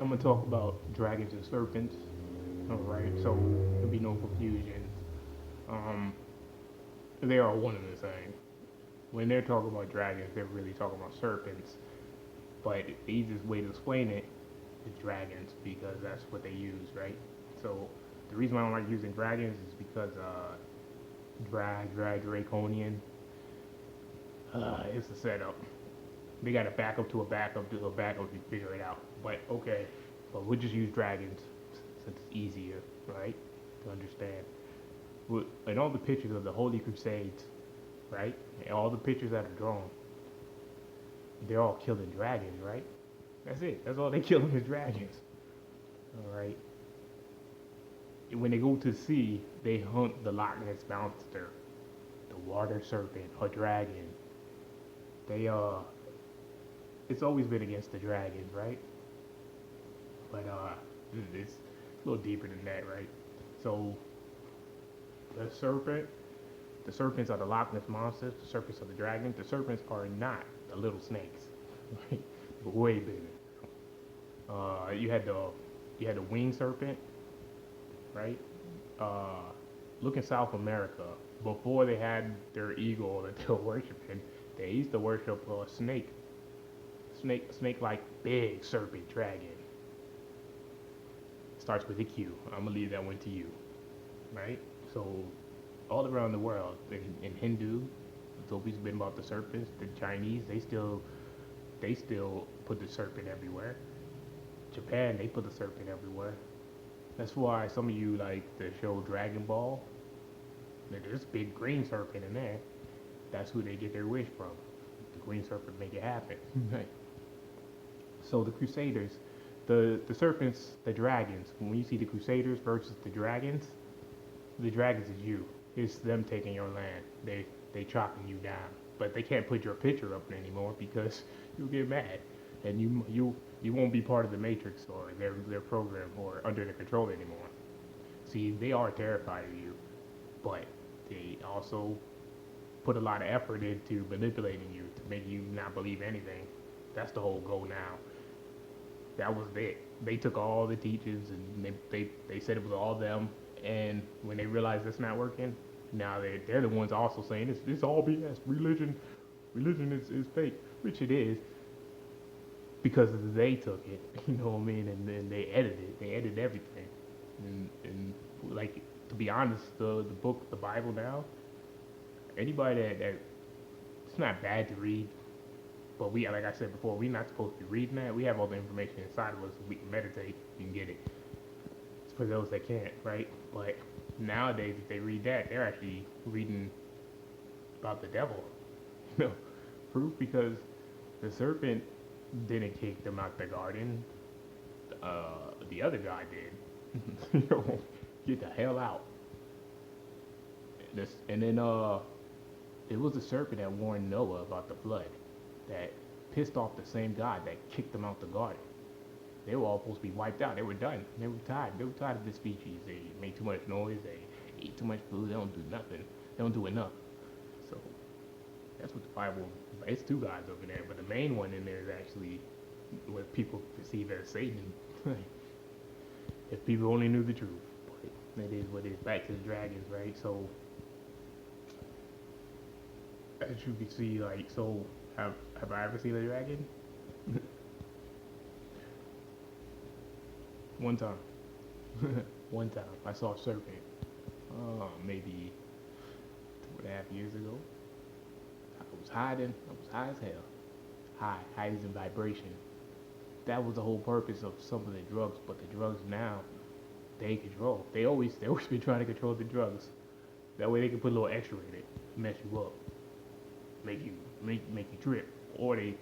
I'm gonna talk about dragons and serpents. All right, so there'll be no confusion. Um, they are one and the same. When they're talking about dragons, they're really talking about serpents. But the easiest way to explain it is dragons because that's what they use, right? So the reason why I don't like using dragons is because draconian. It's a setup. They got a backup to a backup to a backup to figure it out. But okay, but we'll just use dragons since it's easier, right, to understand. In all the pictures of the Holy Crusades, right, and all the pictures that are drawn, they're all killing dragons, right? That's it. That's all they killing is dragons. All right. When they go to sea, they hunt the Loch Ness monster, the water serpent, a dragon. They it's always been against the dragons, right? But it's a little deeper than that, right? So the serpent, the serpents are the Loch Ness monsters. The serpents are the dragons. The serpents are not the little snakes, right? But way bigger. You had the winged serpent, right? Uh, Look in South America. Before they had their eagle that they were worshiping, they used to worship a snake like big serpent dragon. Starts with a Q. I'm gonna leave that one to you, right? So all around the world, in Hindu, it's always been about the serpents. The Chinese, they still put the serpent everywhere. Japan, they put the serpent everywhere. That's why some of you like the show Dragon Ball. There's a big green serpent in there. That's who they get their wish from. The green serpent make it happen. Right. So the Crusaders, the serpents, the dragons. When you see the Crusaders versus the dragons is you. It's them taking your land. They chopping you down. But they can't put your picture up anymore because you'll get mad, and you won't be part of the matrix or their program or under their control anymore. See, they are terrified of you, but they also put a lot of effort into manipulating you to make you not believe anything. That's the whole goal now. That was it. They took all the teachers and they said it was all them. And when they realized it's not working, now they're the ones also saying it's all BS. Religion is fake, which it is because they took it. You know what I mean? And then they edited it. They edited everything. And like to be honest, the book, the Bible now, anybody that it's not bad to read, but we, like I said before, we're not supposed to be reading that. We have all the information inside of us. We can meditate. You can get it. It's for those that can't, right? But nowadays, if they read that, they're actually reading about the devil. You know, proof because the serpent didn't kick them out the garden. The other guy did. You know, get the hell out. And then it was the serpent that warned Noah about the flood, that pissed off the same God that kicked them out the garden. They were all supposed to be wiped out. They were done. They were tired. They were tired of this species. They make too much noise. They eat too much food. They don't do nothing. They don't do enough. So that's what the Bible. It's two gods over there, but the main one in there is actually what people perceive as Satan. If people only knew the truth, but that is what it is. Back to the dragons, right? So as you can see, like, so have I ever seen a dragon? One time. One time. I saw a serpent. Maybe 2.5 years ago. I was hiding. I was high as hell. High as in vibration. That was the whole purpose of some of the drugs, but the drugs now they control. They always been trying to control the drugs. That way they can put a little extra in it, mess you up, make you trip. Or they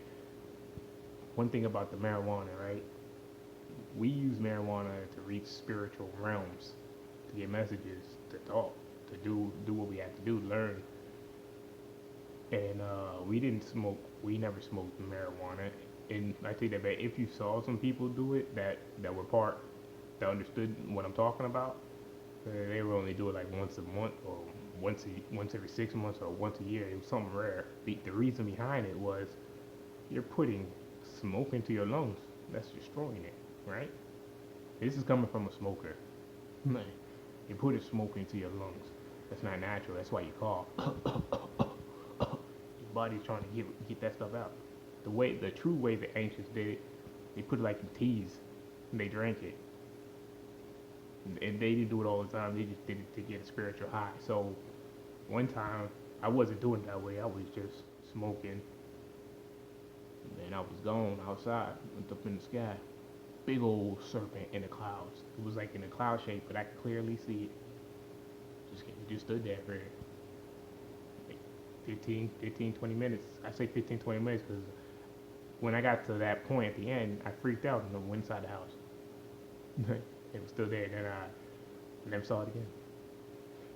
one thing about the marijuana, right? We use marijuana to reach spiritual realms, to get messages, to talk, to do what we have to do, learn. And we didn't smoke. We never smoked marijuana. And I take that back. If you saw some people do it that were part that understood what I'm talking about, they would only do it like once a month or once every 6 months or once a year. It was something rare. The reason behind it was you're putting smoke into your lungs. That's destroying it, right? This is coming from a smoker. Like, you put a smoke into your lungs. That's not natural. That's why you cough. Your body's trying to get that stuff out. The true way the ancients did it, they put it like in teas, and they drank it. And they didn't do it all the time. They just did it to get a spiritual high. So one time, I wasn't doing it that way. I was just smoking, and I was gone outside, looked up in the sky. Big old serpent in the clouds. It was like in a cloud shape, but I could clearly see it. It just stood there for like 20 minutes. I say 15, 20 minutes because when I got to that point at the end, I freaked out and I went inside the house. It was still there, and then I never saw it again.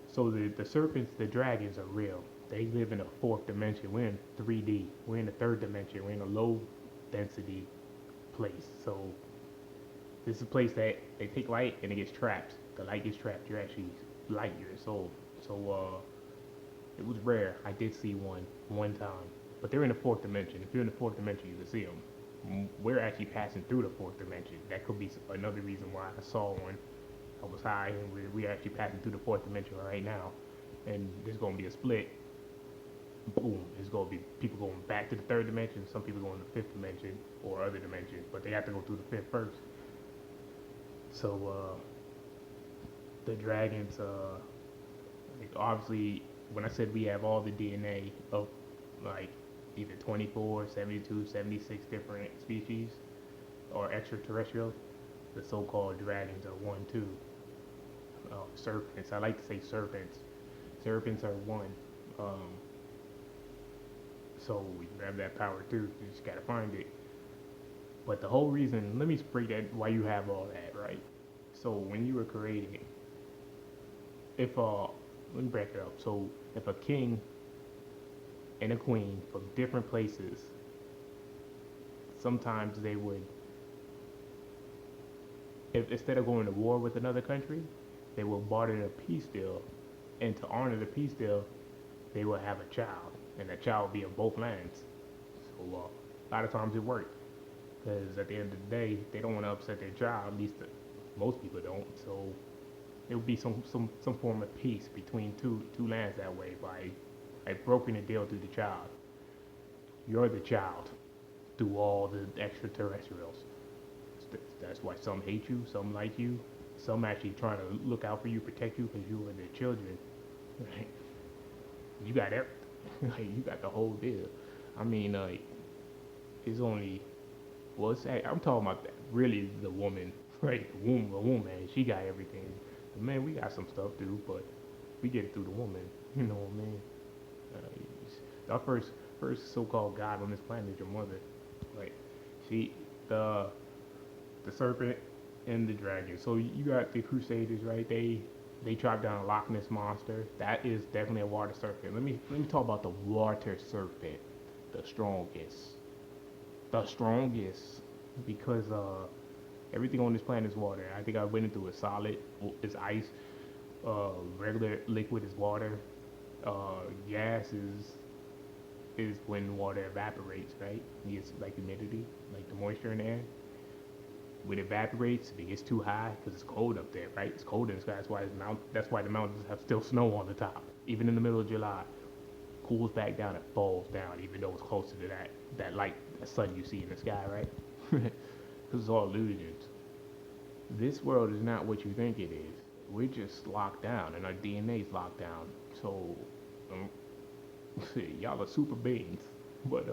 So the serpents, the dragons are real. They live in a fourth dimension. We're in 3D. We're in the third dimension. We're in a low density place. So this is a place that they take light and it gets trapped. The light gets trapped. You're actually light years old. So it was rare. I did see one time, but they're in the fourth dimension. If you're in the fourth dimension, you can see them. We're actually passing through the fourth dimension. That could be another reason why I saw one. I was high, and we're actually passing through the fourth dimension right now. And there's going to be a split. Boom. There's going to be people going back to the third dimension. Some people going to the fifth dimension or other dimensions, but they have to go through the fifth first. So the dragons, like obviously, when I said we have all the DNA of like either 24, 72, 76 different species or extraterrestrials, the so-called dragons are one too. Serpents, I like to say serpents. Serpents are one. So we have that power too. You just gotta find it. But the whole reason, let me break that why you have all that, right? So when you were created, if let me break it up. So if a king and a queen from different places, sometimes they would, if instead of going to war with another country, they will barter a peace deal, and to honor the peace deal, they will have a child, and that child will be of both lands. So a lot of times it worked, because at the end of the day, they don't want to upset their child. At least most people don't. So it would be some form of peace between two lands that way by brokering a deal through the child. You're the child through all the extraterrestrials. That's why some hate you, some like you, some actually trying to look out for you, protect you because you are their children. Right? You got everything. Like, you got the whole deal. I mean, it's only, well, I'm talking about really the woman, right? The woman, she got everything. The man, we got some stuff too, but we get it through the woman. You know what I mean? Our first so-called god on this planet is your mother. Like, the serpent and the dragon. So you got the Crusaders, right? They chopped down a Loch Ness monster. That is definitely a water serpent. Let me talk about the water serpent, the strongest, because everything on this planet is water. I think I went into a solid is ice, regular liquid is water, gas is when water evaporates, right? It's like humidity, like the moisture in the air. When it evaporates, if it gets too high, because it's cold up there, right? It's cold in the sky. That's why the mountains have still snow on the top, even in the middle of July. Cools back down, it falls down, even though it's closer to that light, that sun you see in the sky, right? Because it's all illusions. This world is not what you think it is. We're just locked down, and our DNA is locked down. So, y'all are super beings, but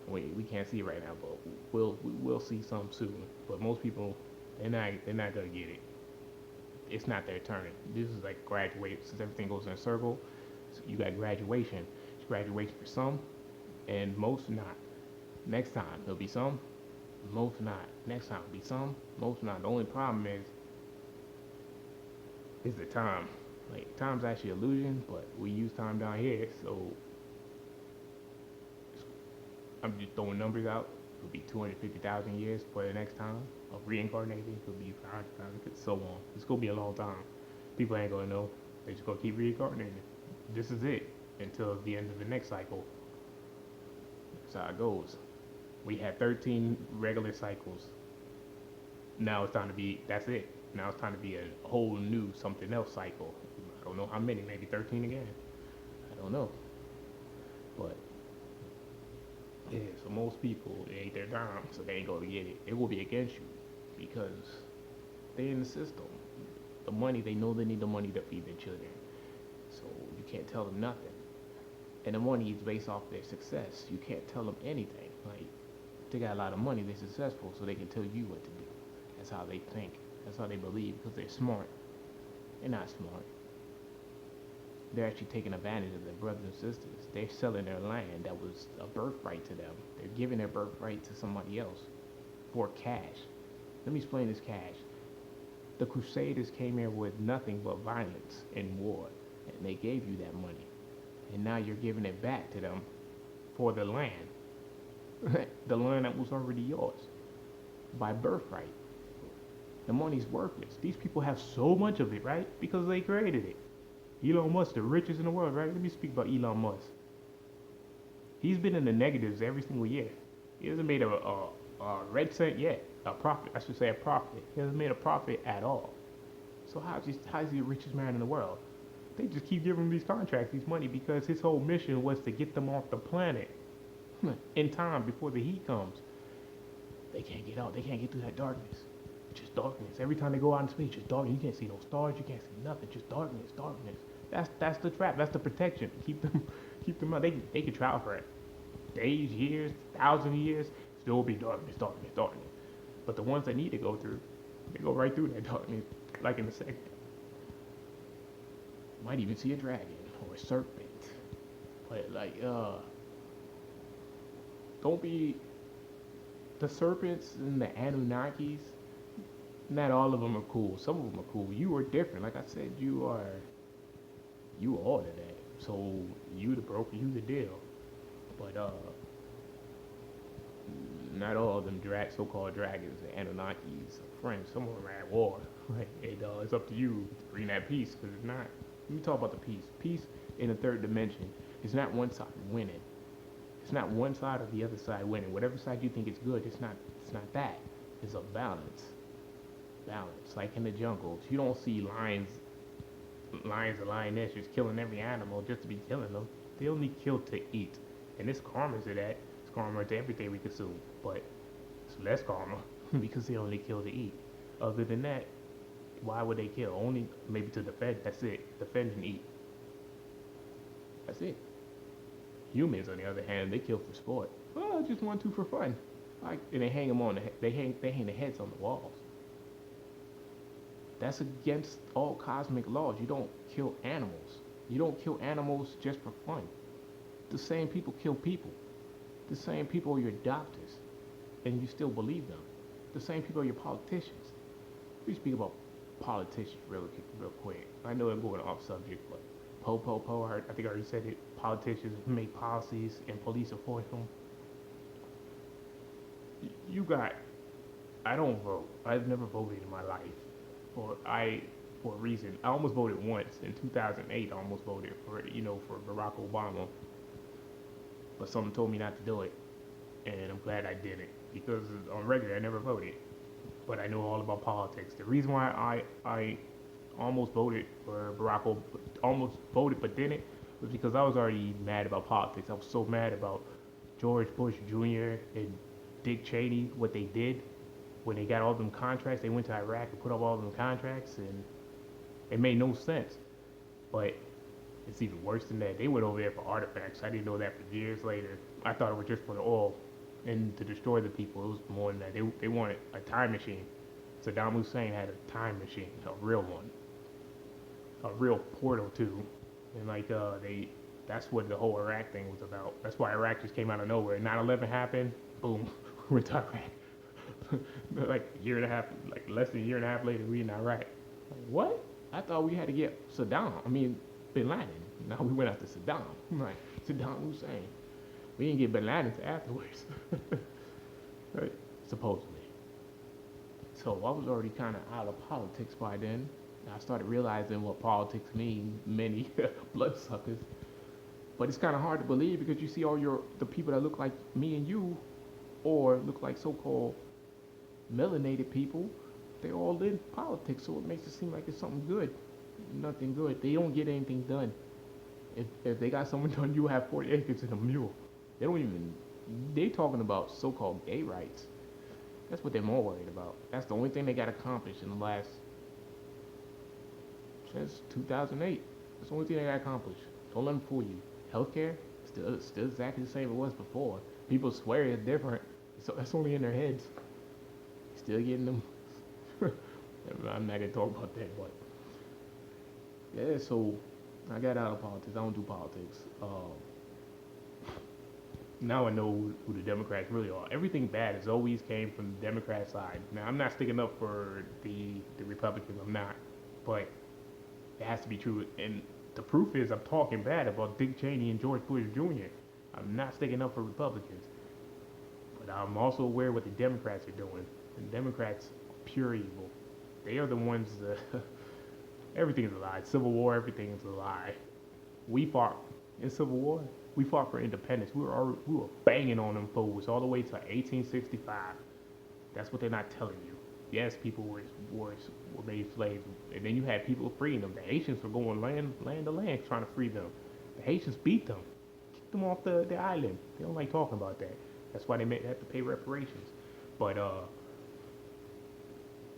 we can't see it right now, but we'll see some soon. But most people, they're not gonna get it. It's not their turn. This is like graduate, since everything goes in a circle. So you got graduation. It's graduation for some, and most not. Next time there'll be some, most not. Next time there'll be some, most not. The only problem is the time. Like, time's actually illusion, but we use time down here, so I'm just throwing numbers out. It could be 250,000 years for the next time of reincarnating. It could be 500,000, so on. It's gonna be a long time. People ain't gonna know. They just gonna keep reincarnating. This is it until the end of the next cycle. That's how it goes. We had 13 regular cycles. Now it's time to be, that's it. Now it's time to be a whole new something else cycle. I don't know how many, maybe 13 again. I don't know. But yeah, so most people, it ain't their time, so they ain't gonna get it. It will be against you because they're in the system. The money, they know they need the money to feed their children. So you can't tell them nothing. And the money is based off their success. You can't tell them anything. Like, they got a lot of money, they're successful, so they can tell you what to do. That's how they think. That's how they believe because they're smart. They're not smart. They're actually taking advantage of their brothers and sisters. They're selling their land that was a birthright to them. They're giving their birthright to somebody else for cash. Let me explain this cash. The Crusaders came here with nothing but violence and war, and they gave you that money. And now you're giving it back to them for the land. The land that was already yours by birthright. The money's worthless. These people have so much of it, right? Because they created it. Elon Musk, the richest in the world, right? Let me speak about Elon Musk. He's been in the negatives every single year. He hasn't made a red cent yet. A profit, I should say a profit. He hasn't made a profit at all. So how's he the richest man in the world? They just keep giving him these contracts, these money, because his whole mission was to get them off the planet in time before the heat comes. They can't get out. They can't get through that darkness. Just darkness. Every time they go out in space, just darkness. You can't see no stars. You can't see nothing. Just darkness, darkness. That's the trap. That's the protection. Keep them out. They can travel for days, years, thousands of years. Still be darkness, darkness, darkness. But the ones that need to go through, they go right through that darkness, like in a second. Might even see a dragon or a serpent. But like, don't be the serpents and the Anunnakis. Not all of them are cool. Some of them are cool. You are different. Like I said, you are all of that. So you the broker, you the deal. But not all of them so-called dragons and Anunnakis are friends. Some of them are at war. Right? And it's up to you to bring that peace. Because it's not. Let me talk about the peace. Peace in the third dimension is not one side winning. It's not one side or the other side winning. Whatever side you think is good, it's not that. It's a balance. Balance. Like in the jungles, you don't see lions and lionesses killing every animal just to be killing them. They only kill to eat. And it's karma to that. It's karma to everything we consume. But it's less karma because they only kill to eat. Other than that, why would they kill? Only maybe to defend. That's it. Defend and eat. That's it. Humans, on the other hand, they kill for sport. Oh, just want to for fun. Like, and they hang them on. They hang the heads on the walls. That's against all cosmic laws. You don't kill animals. You don't kill animals just for fun. The same people kill people. The same people are your doctors, and you still believe them. The same people are your politicians. We speak about politicians real quick. I know I'm going off subject, but I think I already said it. Politicians make policies and police enforce them. I don't vote. I've never voted in my life. For a reason. I almost voted once in 2008. I almost voted for Barack Obama, but someone told me not to do it, and I'm glad I didn't because on regular I never voted, but I know all about politics. The reason why I almost voted for almost voted but didn't was because I was already mad about politics. I was so mad about George Bush Jr. and Dick Cheney, what they did. When they got all them contracts, they went to Iraq and put up all them contracts, and it made no sense. But it's even worse than that. They went over there for artifacts. I didn't know that for years later. I thought it was just for the oil and to destroy the people. It was more than that. They wanted a time machine. Saddam Hussein had a time machine, a real one, a real portal too. And that's what the whole Iraq thing was about. That's why Iraq just came out of nowhere. 9/11 happened, boom, we're to Iraq. Like a year and a half, like less than a year and a half later, we in Iraq. Like, what? I thought we had to get Bin Laden. Now we went after Saddam. I'm like, Saddam Hussein. We didn't get Bin Laden until afterwards. Right? Supposedly. So I was already kind of out of politics by then. I started realizing what politics mean, many bloodsuckers. But it's kind of hard to believe because you see the people that look like me and you, or look like so-called melanated people, They all in politics, so it makes it seem like it's something good. Nothing good. They don't get anything done. If they got something done, you have 40 acres and a mule. They don't even. They talking about so-called gay rights. That's what they're more worried about. That's the only thing they got accomplished in the last since 2008. That's the only thing they got accomplished. Don't let them fool you. Healthcare still exactly the same it was before. People swear it's different. So that's only in their heads. Still getting them. I'm not gonna talk about that, but yeah. So I got out of politics. I don't do politics. Now I know who the Democrats really are. Everything bad has always came from the Democrat side. Now I'm not sticking up for the Republicans. I'm not, but it has to be true. And the proof is I'm talking bad about Dick Cheney and George Bush Jr. I'm not sticking up for Republicans, but I'm also aware what the Democrats are doing. The Democrats are pure evil. They are the ones that everything is a lie. Civil War, everything is a lie. We fought in Civil War. We fought for independence. We were banging on them fools all the way to 1865. That's what they're not telling you. Yes, people were made slaves, and then you had people freeing them. The Haitians were going land to land trying to free them. The Haitians beat them, kicked them off the island. They don't like talking about that. That's why they have to pay reparations. But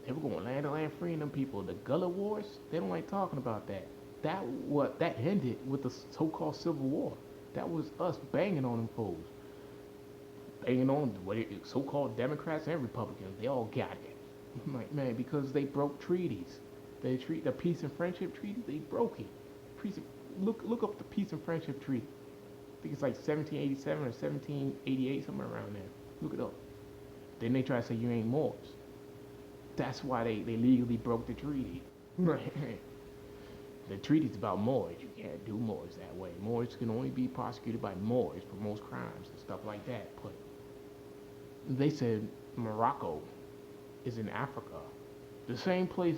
they were going land to land freeing them people. The Gullah Wars, they don't like talking about that. That ended with the so-called Civil War. That was us banging on them fools. Banging on so-called Democrats and Republicans. They all got it. I'm like, man, because they broke treaties. The Peace and Friendship Treaty, they broke it. Look up the Peace and Friendship Treaty. I think it's like 1787 or 1788, somewhere around there. Look it up. Then they try to say you ain't Moors. That's why they legally broke the treaty. The treaty's about Moors. You can't do Moors that way. Moors can only be prosecuted by Moors for most crimes and stuff like that. But they said Morocco is in Africa. The same place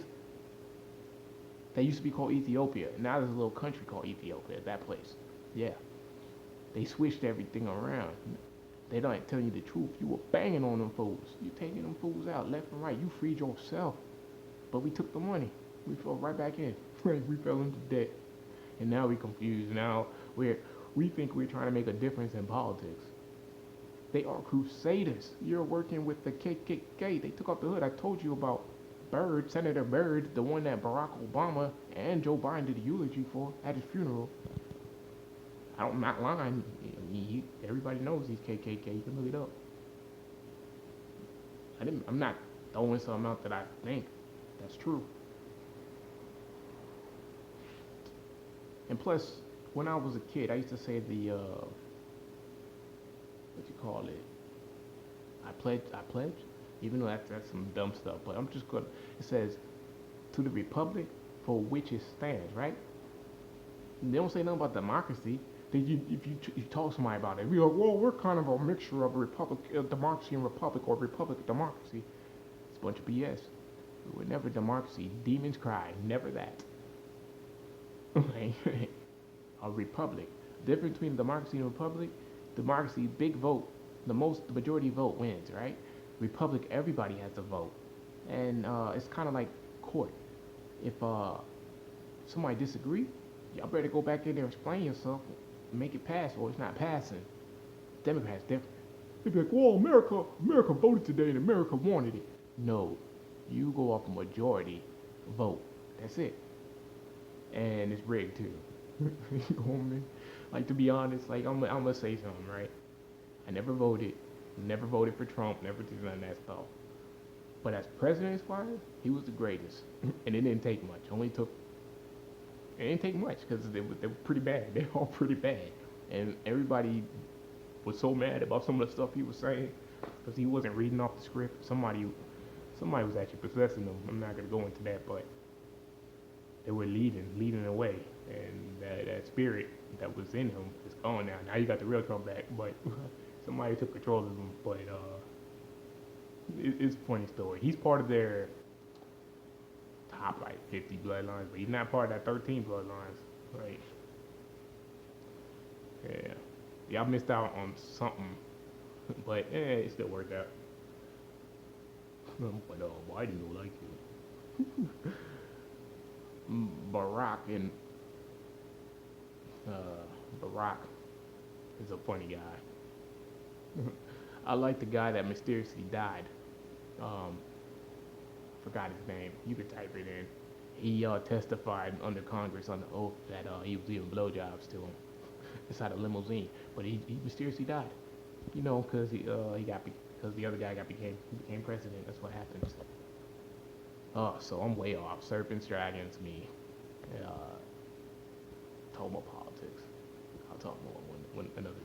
that used to be called Ethiopia. Now there's a little country called Ethiopia, that place. Yeah. They switched everything around. They don't tell you the truth. You were banging on them fools. You taking them fools out left and right. You freed yourself. But we took the money. We fell right back in. We fell into debt. And now we're confused. Now we think we're trying to make a difference in politics. They are crusaders. You're working with the KKK. They took off the hood. I told you about Byrd, Senator Byrd, the one that Barack Obama and Joe Biden did a eulogy for at his funeral. I'm not lying. Everybody knows he's KKK. You can look it up. I'm not throwing something out that I think that's true. And plus, when I was a kid, I used to say what you call it? I pledge, even though that's some dumb stuff. But I'm just gonna. It says, "To the republic for which it stands." Right? They don't say nothing about democracy. If you talk to somebody about it, we're like, well, we're kind of a mixture of a republic, democracy and republic, or republic democracy. It's a bunch of BS. We were never democracy. Demons cry. Never that. A republic. Difference between democracy and republic. Democracy, big vote. The majority vote wins, right? Republic, everybody has a vote. And it's kind of like court. If somebody disagree, y'all better go back in there and explain yourself. Make it pass, or it's not passing. Democrats different. They'd be like, well, America voted today and America wanted it. No, you go off a majority vote. That's it. And it's rigged too. You know what I mean? Like, to be honest, like I'm gonna say something, right? I never voted for Trump, never did none of that stuff. But as president wise, he was the greatest. And it didn't take much. It didn't take much because they were pretty bad. They were all pretty bad. And everybody was so mad about some of the stuff he was saying because he wasn't reading off the script. Somebody was actually possessing him. I'm not going to go into that, but they were leading away. And that spirit that was in him is gone now. Now you got the real Trump back, but somebody took control of him. But it's a funny story. He's part of their top like 50 bloodlines, but he's not part of that 13 bloodlines, right? Yeah, y'all missed out on something, but it still worked out. But Biden don't like you. Barack and Barack is a funny guy. I like the guy that mysteriously died. Um, Forgot his name. You could type it in. He testified under Congress on the oath that he was giving blowjobs to him inside a limousine, but he mysteriously died. You know, because he got because the other guy became president. That's what happens. Oh, so I'm way off. Serpents, dragons, me. Uh, Talk about politics. I'll talk more when another